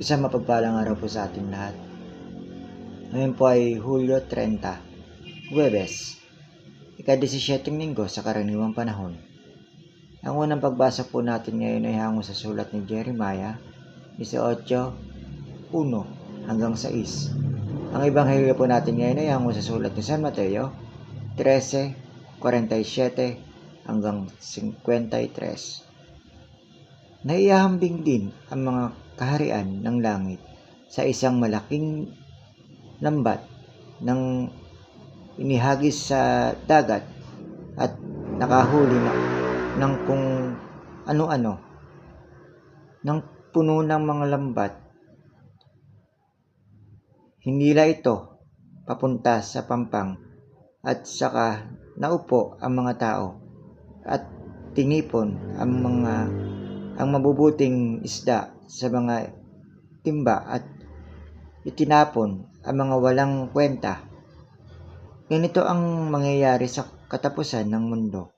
Isang mapagpalang araw po sa ating lahat. Ngayon po ay Hulyo 30, Huwebes, ika-17 linggo sa karaniwang panahon. Ang unang pagbasa po natin ngayon ay hango sa sulat ni Jeremiah 18:1 hanggang 6. Ang ebanghelyo po natin ngayon ay hango sa sulat ni San Mateo 13:47 hanggang 53. Naihahambing din ang mga kaharian ng langit sa isang malaking lambat ng inihagis sa dagat at nakahuli ng kung ano-ano ng puno ng mga lambat. Hinila ito papunta sa pampang at saka naupo ang mga tao at tinipon ang mabubuting isda sa mga timba at itinapon ang mga walang kwenta. Ganito ang mangyayari sa katapusan ng mundo.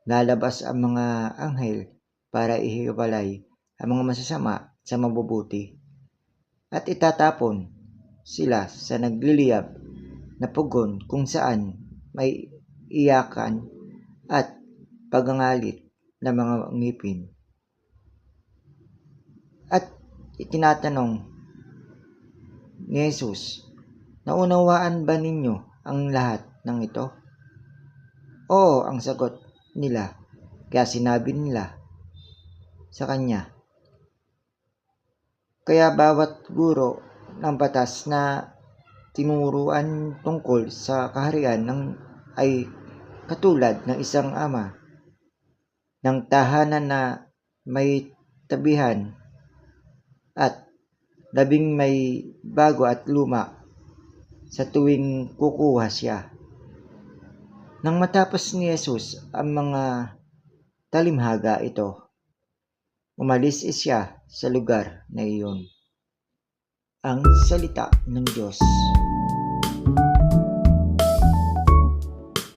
Lalabas ang mga anghel para ihiwalay ang mga masasama sa mabubuti at itatapon sila sa nagliliyab na pugon kung saan may iyakan at pagangalit na mga ngipin. At itinatanong ni Jesus, naunawaan ba ninyo ang lahat ng ito? Oo, ang sagot nila. Kaya sinabi nila sa kanya, kaya bawat guro ng batas na tinuruan tungkol sa kaharian ay katulad ng isang ama ng tahanan na may tabihan at labing may bago at luma sa tuwing kukuha siya. Nang matapos ni Jesus ang mga talimhaga ito, umalis siya sa lugar na iyon. Ang salita ng Diyos.